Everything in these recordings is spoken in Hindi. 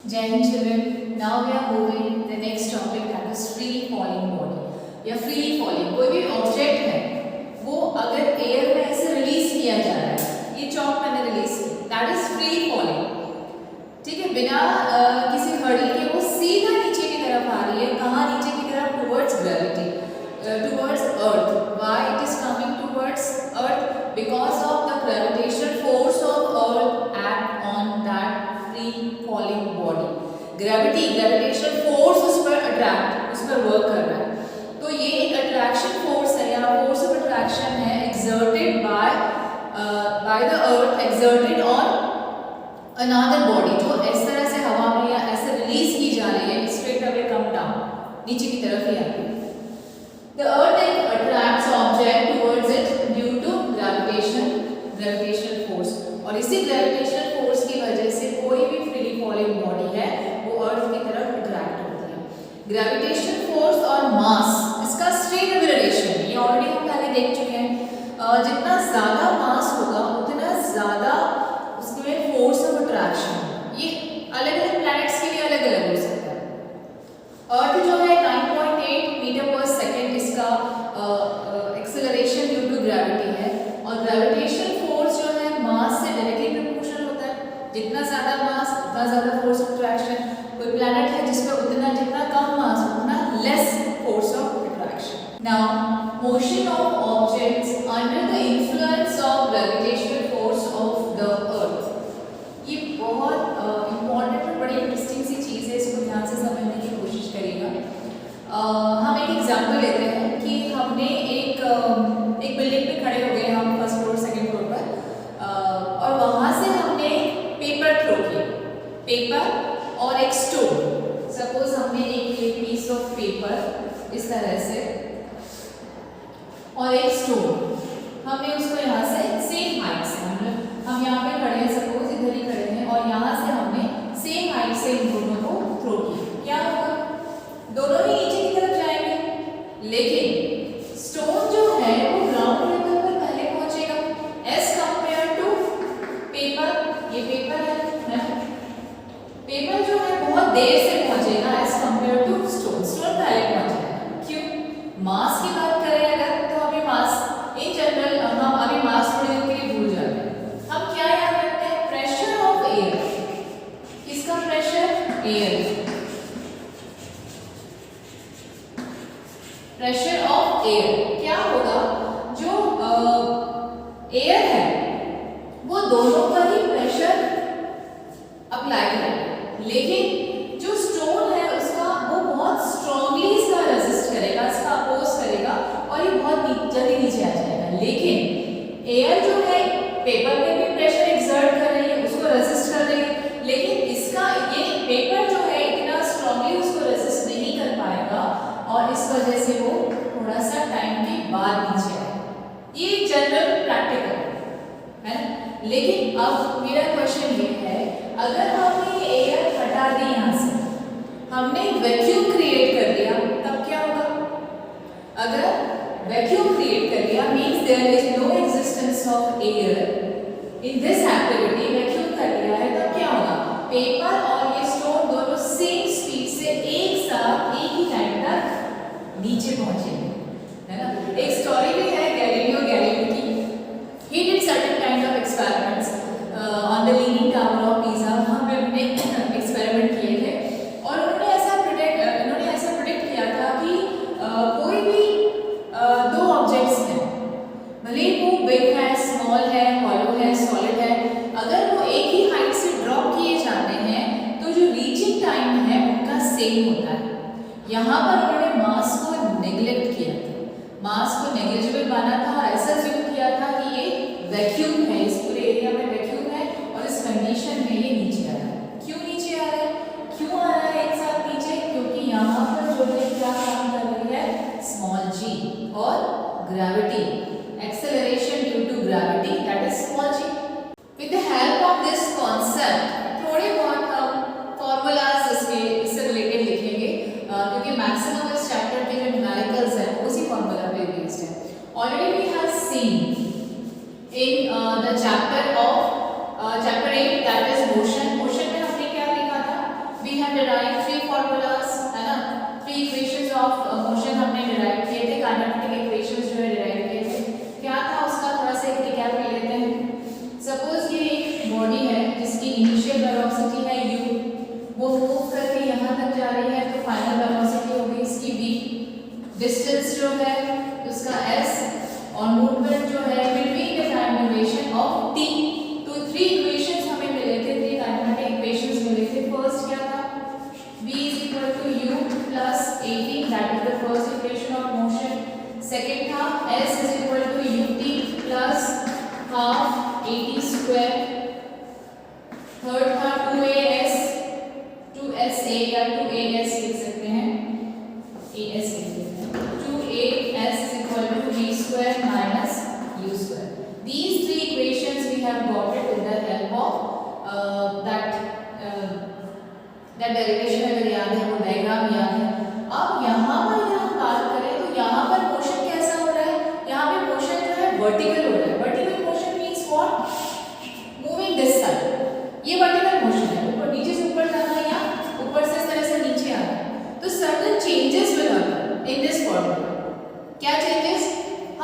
Jai Hind children, now we are moving the next topic, that is free falling body या free falling। कोई भी ऑब्जेक्ट है वो अगर एयर में ऐसे रिलीज किया जा रहा है, ये चॉक मैंने रिलीज की, दैट इज फ्री फॉलिंग। ठीक है, बिना किसी हर्डल के वो सीधा नीचे की तरफ आ रही है। कहाँ नीचे की तरफ? Towards gravity, towards earth. Why it is coming towards earth? Because of the gravitational force of earth act on that free falling body. Gravitational force उस पर वर्क कर रहा है। तो ये एक अट्रैक्शन फोर्स है या फोर्स ऑफ अट्रैक्शन है exerted by the earth, exerted on another body, जो इस तरह से हवा में या ऐसे रिलीज की जा रही है, straight away come down, नीचे की तरफ ही आती है। The earth attracts object towards it due to gravitational force, और इसी gravitational force की वजह से कोई भी free falling body है वो अर्थ की तरफ अट्रैक्ट होती है। ग्रेविटेशनल फोर्स और मास, इसका स्ट्रेट रिलेशन ये ऑलरेडी हम पहले देख चुके हैं। जितना ज्यादा मास होगा उतना ज्यादा उसमें फोर्स ऑफ अट्रैक्शन। ये अलग अलग प्लैनेट्स के लिए अलग अलग हो सकता है। अर्थ जो है 9.8 मीटर पर सेकेंड इसका एक्सेलरेशन ड्यू टू ग्रेविटी है, और ग्रेविटेशनल फोर्स जो है मास से डायरेक्टली प्रोपोर्शनल होता है। जितना ज्यादा मास उतना ज्यादा फोर्स ऑफ अट्रैक्शन। कोई प्लैनेट है जिसमें जितना कम मास उतना less force of attraction. Now motion of objects under the influence of gravitational force of the earth. ये बहुत इंपॉर्टेंट और बड़ी इंटरेस्टिंग सी चीज़ है, इसको ध्यान से समझने की कोशिश करिएगा। हम एक एग्जाम्पल लेते हैं कि हमने एक बिल्डिंग पे खड़े हो गए हम, फर्स्ट फ्लोर सेकेंड फ्लोर पर, और वहाँ से हमने पेपर थ्रो किया, पेपर और एक स्टोन। सपोज हमने एक पीस ऑफ पेपर इस तरह से और एक स्टोन, हमने उसको यहाँ से सेम हाइट से हम यहाँ पे खड़े हैं, सपोज इधर ही खड़े हैं, और यहाँ से हमने सेम हाइट से इन दोनों को थ्रो किया। क्या होगा? दोनों ही नीचे की तरफ जाएंगे, लेकिन स्टोन जो है वो ग्राउंड लेवल पर पहले पहुंचेगा एज कंपेयर टू पेपर। ये पेपर है, पेपर जो है बहुत देर से पहुंचेगा as compare to stone. Stone पहले पहुंचेगा। क्यों? मास की बात करें अगर, तो अभी मास इन जनरल हम अभी मास थोड़ी देर के लिए भूल जाते हैं। हम क्या याद रखते हैं? Pressure of air. किसका pressure? Air. Pressure of air क्या होगा? जो एयर है वो दोनों पर ही प्रेशर अप्लाई करेगा, लेकिन जो स्टोन है उसका वो बहुत स्ट्रांगली इसका रेजिस्ट करेगा, इसका अपोज करेगा, और ये बहुत जल्दी नीचे आ जाएगा। लेकिन एयर जो है पेपर पे भी प्रेशर एक्सर्ट कर रही है, उसको रेजिस्ट कर रही है, लेकिन इसका ये पेपर जो है इतना स्ट्रांगली उसको रेजिस्ट नहीं कर पाएगा, और इस वजह से वो थोड़ा सा टाइम के बाद नीचे आएगा। ये जनरल प्रैक्टिकल है। लेकिन अब मेरा क्वेश्चन ये है, अगर हमने एयर हटा दी यहाँ से, हमने वैक्यूम क्रिएट कर दिया, तब क्या होगा? अगर वैक्यूम क्रिएट कर दिया means there is no existence of air in this activity, vacuum कर दिया है, तब क्या होगा? पेपर और ये स्टोन दोनों सेम स्पीड से एक साथ एक ही टाइम तक नीचे पहुंचेंगे, है ना? एक स्टोरी भी है गैलीलियो गैलीली की। He did certain kind of experiments on the Leaning Tower of Pisa। वहाँ पे हमने एक्सपेरिमेंट किए थे, और उन्होंने ऐसा प्रेडिक्ट किया था कि कोई भी दो ऑब्जेक्ट्स हैं, भले ही वो बिग है, स्मॉल है, हॉलो है, सॉलिड है, अगर वो एक ही हाइट से ड्रॉप किए जाते हैं तो जो रीचिंग टाइम है उनका सेम होता है। यहाँ पर उन्होंने मास को नेग्लेक्ट किया था, मास को नेग्लिजिबल माना था, और ऐसा ज्यूम किया था कि ये वैक्यूम है, इस पूरे एरिया में वैक्यूम है, और इस कंडीशन में ये नीचे आ रहा है। क्यों नीचे आ रहा है? क्यों आ रहा है एक साथ नीचे? क्योंकि यहाँ पर जो है क्या काम कर रही है? स्मॉल जी, और gravity, acceleration due to gravity, that is small g. With the help of this concept थोड़े बहुत हम फॉर्मूलाज इससे रिलेटेड लिखेंगे, क्योंकि मैक्सिमम इस चैप्टर के जो न्यूमेरिकल्स हैं उसी फॉर्मूला पे बेस्ड है। Already we have seen in the chapter 8, that is motion। Motion में हमने क्या लिखा था? डिराइव थ्री फॉर्मूलाज, है ना, थ्री इक्वेशंस ऑफ मोशन हमने डिराइव किए थे, काइनेमेटिक इक्वेशंस जो है डिराइव किए थे। क्या था उसका थोड़ा सा एक रिकैप ले लेते हैं। सपोज ये एक बॉडी है जिसकी इनिशियल वेलोसिटी है u, वो मूव करके यहाँ तक जा रही है, तो फाइनल वेलोसिटी होगी इसकी v, डिस्टेंस जो है उसका s, और मूवमेंट जो है between the time duration of t। तो थ्री इक्वेशंस हमें मिले थे, थ्री काइनेमेटिक इक्वेशंस मिले थे। फर्स्ट क्या था, v is equal to u plus at, that is the first equation of motion। Second था s is equal to ut plus half at square। Third था 2as, 2sa या 2as लिख सकते हैं, as लिख सकते हैं, 2as is equal to v square minus u square। These three equations we have got it with the help of that derivation अगर याद है, वो डायग्राम याद है। अब यहाँ पर अगर हम बात करें तो यहाँ पर मोशन कैसा हो रहा है, यहाँ पे मोशन जो है वर्टिकल हो रहा है। Vertical motion means what, moving this side, ये वर्टिकल मोशन है, ऊपर नीचे से ऊपर जाना है या ऊपर से इस तरह से नीचे आना है। तो certain changes will happen in this formula. क्या चेंजेस,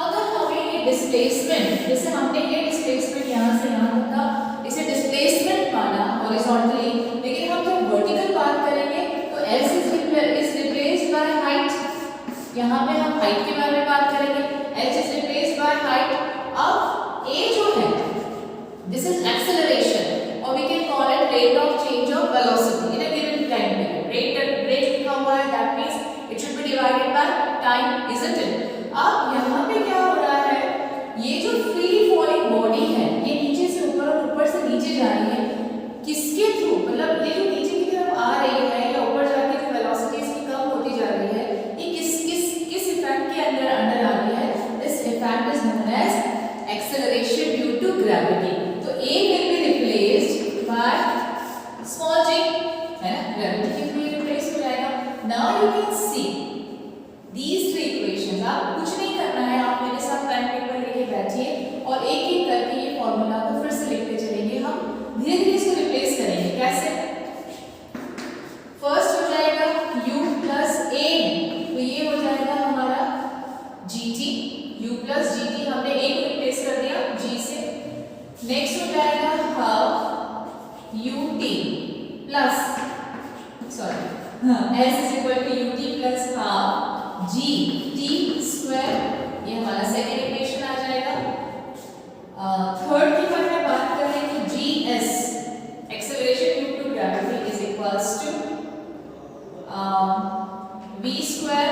अगर हमें ये डिस्प्लेसमेंट, जैसे हमने ये डिस्प्लेसमेंट यहाँ से यहाँ तक का इसे डिस्प्लेसमेंट माना हॉरिजॉन्टली, लेकिन हम जब वर्टिकल बात करेंगे तो s is replaced by height. यहाँ पे हम हाइट के बारे में बात करेंगे, h is replaced by height. अब a जो है दिस इज एक्सेलरेशन, और we can call it rate of change of velocity in a given time period. Rate लिखा हुआ है, that means it should be divided by time, isn't it. अब यहाँ पे क्या हो रहा है, ये जो फ्रीली फॉलिंग बॉडी है ये नीचे से ऊपर और ऊपर से नीचे जा रही है, किसके थ्रू, मतलब ये जो नीचे की तरफ आ रही है या ऊपर जाके जो वेलोसिटी इसकी कम होती जा रही है, ये किस इफेक्ट के अंदर आ रही है। This effect is known as acceleration due to gravity. तो a will be replaced by small g, है ना, ग्रेविटी के थ्रू रिप्लेस हो जाएगा। Now you can see these three equations। आप कुछ नहीं करना है, आप मेरे साथ पेन पेपर लेके बैठिए और एक एक करके ये फॉर्मूला को फिर से लिखते चलेंगे। हम धीरे धीरे इसको रिप्लेस करेंगे। कैसे, फर्स्ट हो जाएगा u प्लस a, तो ये हो जाएगा हमारा gt, u प्लस gt, हमने a को रिप्लेस कर दिया g से। नेक्स्ट हो जाएगा half ut plus s is equal to ut plus half g t square, ये हमारा सेकेंड इक्वेशन आ जाएगा। थर्ड की बारे में बात करें तो gs, acceleration due to gravity, is equals to v square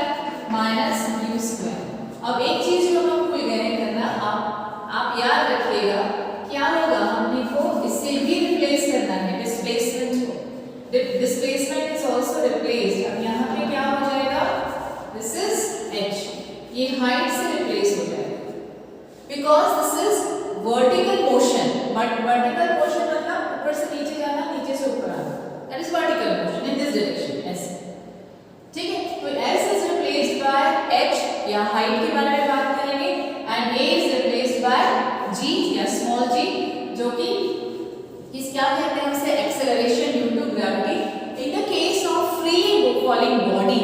minus u square. अब एक चीज जो हम भूल गए हैं करना, आप याद रखिएगा, क्या होगा, हमने को इससे भी रिप्लेस करना है डिस्प्लेसमेंट को। Displacement is also replaced. अब यहाँ पे क्या हो जाएगा, दिस इज h, ये हाइट से रिप्लेस हो जाएगा, because this is vertical motion. But vertical motion मतलब ऊपर से नीचे जाना, नीचे से ऊपर आना, that is vertical motion in this direction, ऐसे, ठीक है। तो s is replaced bye h या हाइट के बारे में बात करेंगे, and a is replaced bye g या स्मॉल g, जो कि इस क्या कहते हैं उसे, acceleration due to gravity. In the case of freely falling body,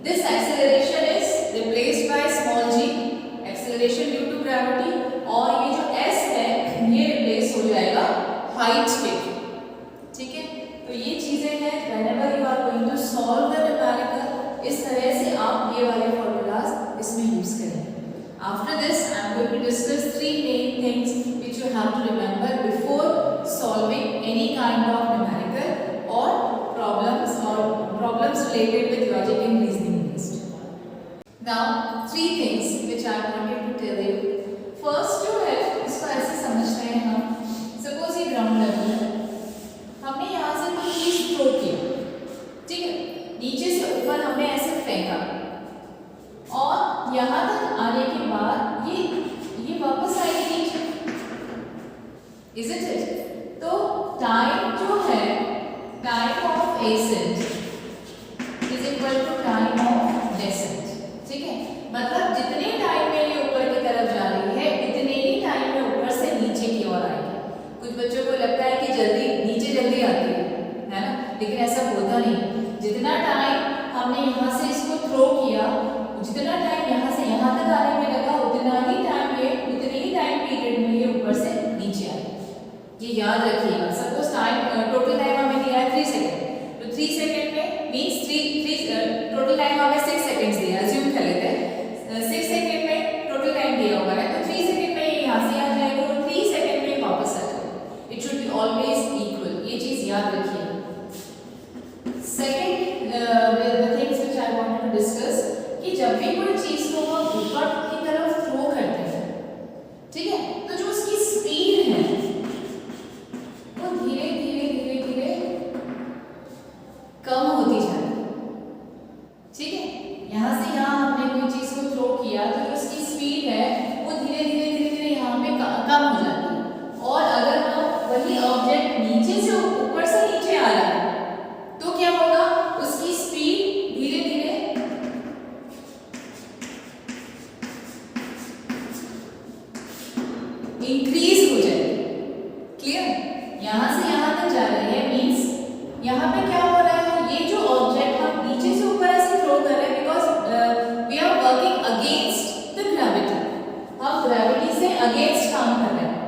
this acceleration is replaced by small g, acceleration due to gravity, और ये जो s है ये रिप्लेस हो जाएगा हाइट के, ठीक है। तो ये चीजें हैं, whenever you are going to solve the numerical, इस तरह से आप ये वाले formulas इसमें यूज करेंगे। After this, I am going to discuss three main things which you have to remember before solving any kind of numerical or problems related with logic and reasoning based. Now, three things which I wanted to tell you. First जो है इसको ऐसे समझते हैं हम, suppose ये ग्राउंड लेवल है, हमने यहाँ से कोई चीज थ्रो की, ठीक है, नीचे से ऊपर हमने ऐसे फेंका, और यहाँ तक आने के बाद ये वापस आएगी नीचे, isn't it? तो टाइम जो है, time of ascent is equal to time of descent, ठीक है। मतलब जितने टाइम में ये ऊपर की तरफ जा रही है, उतने ही टाइम में ऊपर से नीचे की ओर आएगी। कुछ बच्चों को लगता है कि जल्दी नीचे जल्दी आती है ना, लेकिन ऐसा होता नहीं। जितना टाइम हमने यहाँ से इसको थ्रो किया, जितना टाइम यहाँ से यहाँ तक आने में लगा, उतना ही टाइम पीरियड में ये ऊपर से नीचे आए। ये याद रखिएगा। सपोज टाइम टोटल टाइम हमें दिया है 3 सेकंड, तो 3 सेकंड में मींस 3 टोटल टाइम हमें 6 सेकंड्स दिया, अज्यूम कर लेते हैं 6 सेकंड में टोटल टाइम दिया हुआ है, तो 3 सेकंड में ये यहाँ से आ जाएगा और 3 सेकंड में वापस आ जाएगा। It should be always equal, ये चीज याद रखिए। Second the things which I wanted to discuss कि जब भी कोई चीज को हम ऊपर की तरफ थ्रो करते हैं, ठीक है, तो जो उसकी स्पीड है वो धीरे धीरे कम होती जाती है, ठीक है। यहाँ से यहाँ हमने कोई चीज को थ्रो किया तो जो उसकी स्पीड है वो धीरे धीरे यहाँ पे कम हो जाती है। और अगर हम वही ऑब्जेक्ट नीचे से ऊपर से नीचे आ रहा है तो क्या होगा, उसकी स्पीड धीरे धीरे इंक्रीज हो जाएगी। क्लियर? यहाँ से यहाँ तक जा रही है, मींस यहाँ पे क्या हो रहा है, ये जो ऑब्जेक्ट हम नीचे से ऊपर ऐसे थ्रो कर रहे हैं because we are working against the gravity, हम ग्रेविटी से अगेंस्ट काम कर रहे हैं।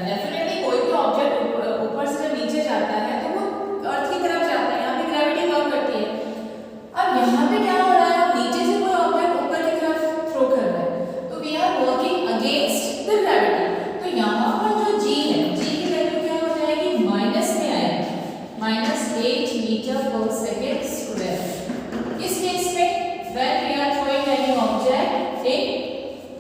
डेफिनेटली कोई भी ऑब्जेक्ट ऊपर से जब नीचे जाता है तो वो अर्थ की तरफ जाता है, यहाँ पे ग्रेविटी वर्क करती है। अब यहाँ पे क्या हो रहा है, हम नीचे से कोई ऑब्जेक्ट ऊपर की तरफ थ्रो कर रहे हैं, तो we are working against the gravity. तो यहाँ पर जो g है, g की वैल्यू क्या हो जाएगी, माइनस में आएगी, -8 मीटर पर सेकेंड स्क्वायर। इस केस में when we are throwing any object in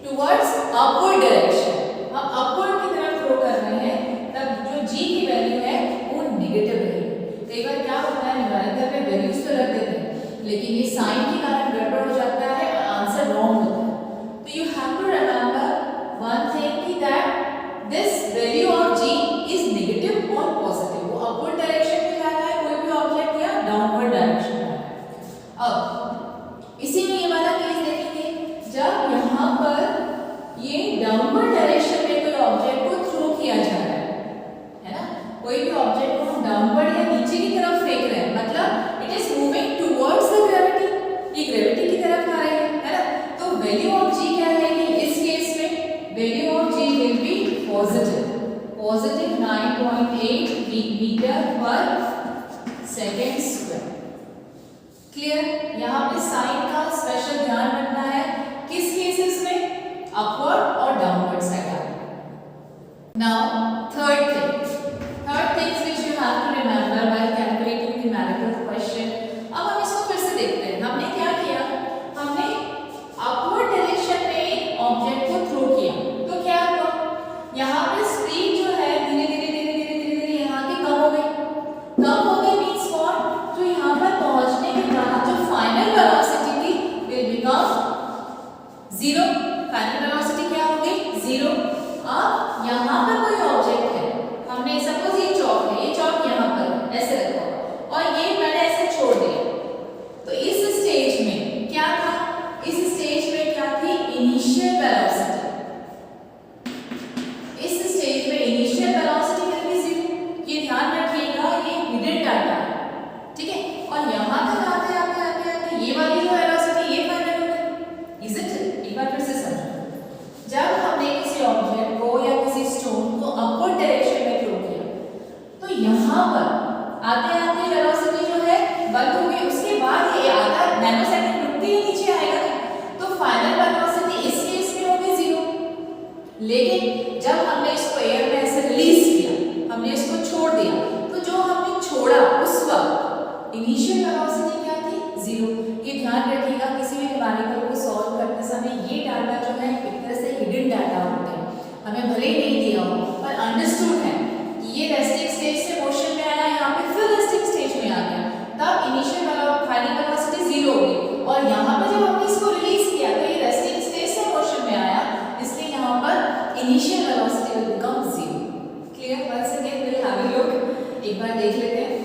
towards upward direction, हम अपवर्ड की तरफ थ्रो कर रहे हैं, तब जो g की वैल्यू है वो नेगेटिव रहेगी। कई बार क्या होता है, न्यूमेरिकल में वैल्यूज तो रख देते हैं लेकिन ये साइन के कारण गड़बड़ हो जाता है और आंसर रॉन्ग होता है। तो you have to remember one thing कि that this value of g is negative or positive, वो upward direction में जा रहा है कोई भी ऑब्जेक्ट या डाउनवर्ड डायरेक्शन में। अब इसी में ये वाला केस देखेंगे, जब यहाँ पर ये डाउनवर्ड डायरेक्शन में कोई ऑब्जेक्ट को थ्रो किया जा रहा है ना, कोई भी ऑब्जेक्ट को हम डाउनवर्ड या नीचे की तरफ फेंक रहे हैं, मतलब it is moving towards the gravity, ये ग्रेविटी की तरफ आ रही है ना, तो वैल्यू ऑफ g क्या रहेगी इस केस में, value of g will be positive 9.8 metre per second square. Clear? यहाँ पे साइन का स्पेशल ध्यान रखना है, किस केसेस में, अपवर्ड और downward side. Now third things which you have to remember while calculating numerical question. अब हम इसको फिर से देखते हैं, हमने क्या किया, हमने अपवर्ड डायरेक्शन में एक ऑब्जेक्ट को थ्रो किया, तो क्या हुआ, यहाँ पे स्पीड जो है धीरे धीरे यहाँ की कम हो गई मींस व्हाट, तो यहाँ पर पहुंचने के बाद जो फाइनल वेलोसिटी थी विल बिकम 0, फाइनल वेलोसिटी क्या हो गई 0। अब यहाँ पर कोई ऑब्जेक्ट है, हमने सपोज ये चौक है, ये चौक यहाँ पर ऐसे रखा और ये मैंने ऐसे छोड़ दिया, तो इस स्टेज में क्या था, इस स्टेज में क्या थी, initial velocity, initial velocity will be 0। ये ध्यान रखिएगा, ये हिडन डाटा है, ठीक है। और यहाँ तक आते ये वाली जो वेलोसिटी ये फाइनल हो गई, इज इट? एक बार फिर से समझो, जब हमने किसी ऑब्जेक्ट को या किसी स्टोन को अपवर्ड डायरेक्शन में थ्रो किया, तो यहाँ पर आते वेलोसिटी जो है बंद हो गई, उसके बाद ये आधा नैनोसेकंड रुक के नीचे आएगा, तो फाइनल वेलोसिटी इस केस में होगी 0। लेकिन जब हमने इसको एयर में ऐसे रिलीज किया, हमने इसको छोड़ दिया, तो जो हमने छोड़ा उस वक्त इनिशियल वेलोसिटी क्या थी, 0। ये ध्यान रखिएगा, किसी भी न्यूमेरिकल को सॉल्व करते समय ये डाटा जो है एक तरह से हिडन डाटा होते हैं, हमें भले ही नहीं दिया हो पर अंडरस्टूड है कि ये रेस्टिंग स्टेज से मोशन में आया, यहाँ पे फिर रेस्टिंग स्टेज में आ गया, तब इनिशियल फाइनल वेलोसिटी 0 हो गई, और यहाँ पर जब हमने इसको रिलीज किया तो ये रेस्टिंग स्टेज से मोशन में आया, इसलिए यहाँ पर initial velocity will become 0। Clear? Once again will have a look, एक बार देख लेते हैं।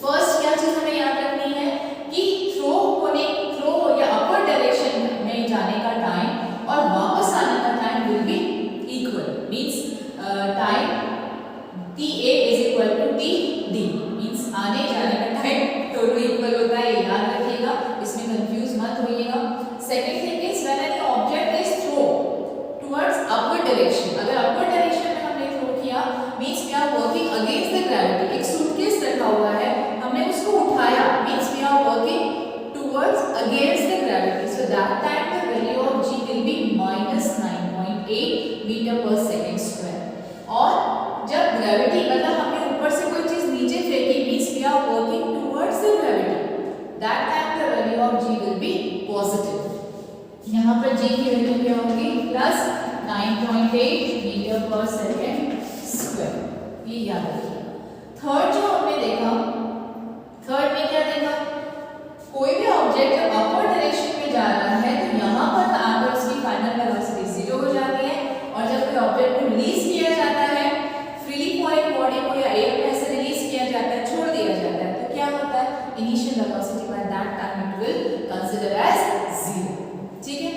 फर्स्ट क्या चीज हमें याद रखनी है कि थ्रो या अपवर्ड डायरेक्शन में जाने का टाइम और वापस आने का time will be equal, means time ta is equal to td, means that time the value of g will be positive. यहाँ पर g की वैल्यू क्या होगी plus 9.8 metre per second square, ये याद रखिएगा। थर्ड जो हमने देखा, थर्ड में क्या देखा, कोई भी ऑब्जेक्ट जब अपवर्ड डायरेक्शन में जा रहा है तो यहाँ पर आकर उसकी फाइनल वेलोसिटी 0 हो जाती है, और जब कोई ऑब्जेक्ट को रिलीज किया जाता है, फ्रीली फॉलिंग बॉडी को या एयर में से रिलीज किया जाता है, छोड़ दिया जाता है, तो क्या होता है, initial velocity by that time it will consider as 0। ठीक है,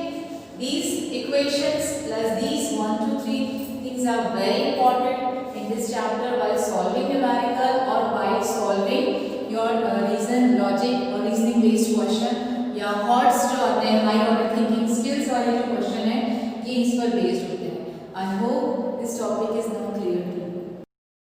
these equations plus these 1 2 3 things are very important in this chapter while solving numerical or while solving your reason logic or reasoning based question या HOTS जो आते हैं हाई ऑर्डर थिंकिंग स्किल्स वाले जो क्वेश्चन है ये इस पर बेस्ड होते हैं। I hope this topic is